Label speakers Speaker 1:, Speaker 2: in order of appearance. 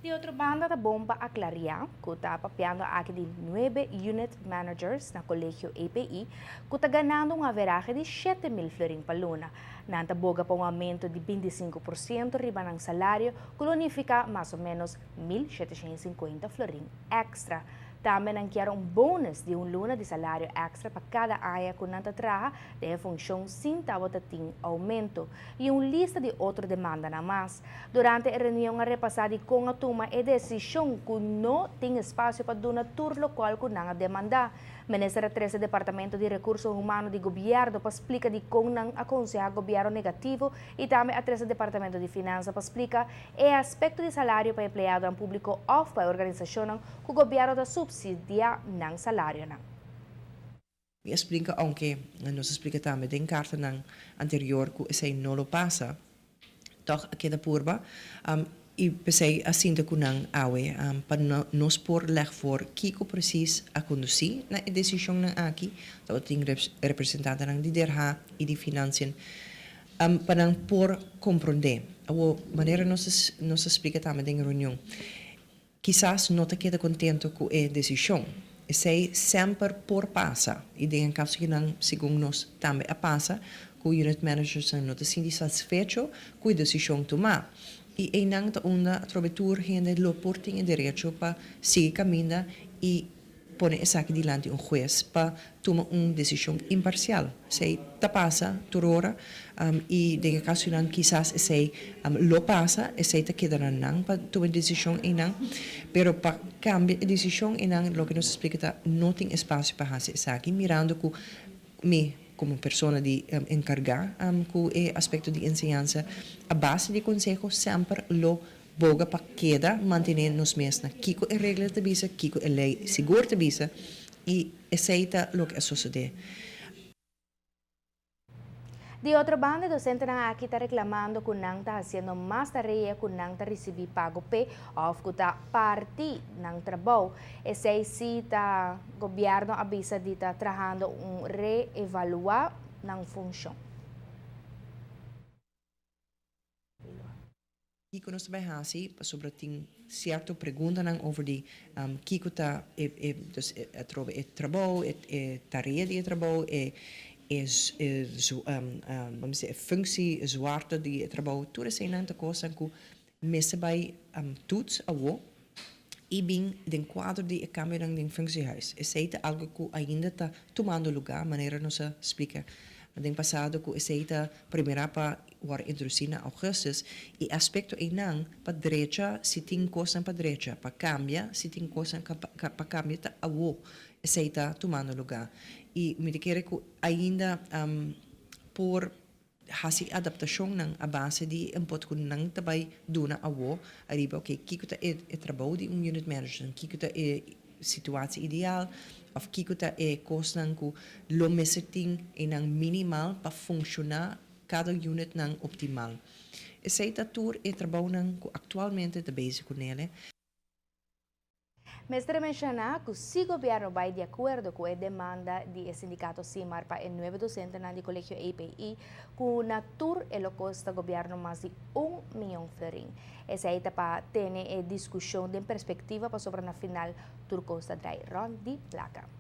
Speaker 1: De outra banda, a bomba aclaria que está papiando aqui de 9 unit managers na colégio EPI, que está ganhando uma veragem de 7.000 florin pa luna. Nanta boga pa um aumento de 25% riba ng salário, que unifica mais ou menos 1.750 florin extra. Também não quer bônus de luna de salário extra para cada área que não trabalha de função sem tawating aumento e lista de outra demanda na mais. Durante a reunião repassada com a turma a decisão que não tem espaço para dar tour local que não demanda. Ministra 13 Departamento de Recursos Humanos do Governo para explicar de como não aconselha governo negativo e também a 13 Departamento de Finanças para explicar o aspecto de salário para empregado público ou para a organização que o governo da subsidia ng salário.
Speaker 2: Explica aunque nos explica também den carta ng anterior que esse não lo passa, toch queda purba e pensei assim de kunang awe para nos por leg for kiko precies a conduzir na decisão ng aqui, então tem representante ng liderha e de financiën para por compreender a maneira nos explica também den reunião. Quizás não te queda contento com a decisão. Sei sempre por passa. E em caso que não, segundo nós, também a passa, que o unit manager não te sente satisfeito com a decisão tomar. E em não te onda trovetur gente lo porting direito para seguir caminho e pôr essa aqui diante juez para tomar uma decisão imparcial. Sei te passa, torora, e em caso que não, quizás sei lo passa, sei te quedará não para tomar decisão em não, pero para cambiar a decisão em não, lo que nos explica não tem espaço para fazer isso aqui, mirando que me como pessoa de encargar com o aspecto de ensinança, a base de consejo sempre lo boga para queda manter nos mesmos na kiko é regra de visa, kiko é lei seguro de visa e aceita o que sucede.
Speaker 1: De outra banda, docente na aqui está reclamando que não está fazendo mais tarefa, que não está recebendo pago P, ou que está parte ng trabalho. Esse aí se o governo avisa de estar trabalhando reevaluar ng função.
Speaker 2: Kiko nos vai hasi sobre tem certo pergunta nang over die Kiko ta dus trove trabalho tarefa de trabalho vamos dizer função zwaarte de trabalho tudo isso não te coisa que messe by toets awo e bem den quadro de câmera den funcionários é algo que ainda está tomando lugar maneira nos explica den passado que essa primeira para war introduzir na augustus e aspecto enang para direita se tem coisa para direita para cambia se tem coisa para cambia tá awo essa está tomando lugar e me quer que ainda por hasi adaptação nang a base de import kun nang tabay duna awo arriba okay kiko ta trabalho de unit manager kiko ta situatie ideal of kiko ta cost nang ku lo meseting enang minimal para funcionar cada unit nang optimal. Essa tour trabalho nang ku actualmente de base com ele.
Speaker 1: Mestre menciona que se o governo vai de acordo com a demanda do sindicato CIMAR para o novo docente do colégio EPI, que na tour ele custa governo mais de 1 milhão de florin. Essa é para ter a discussão de perspectiva para sobre na final tour costa dry run de placa.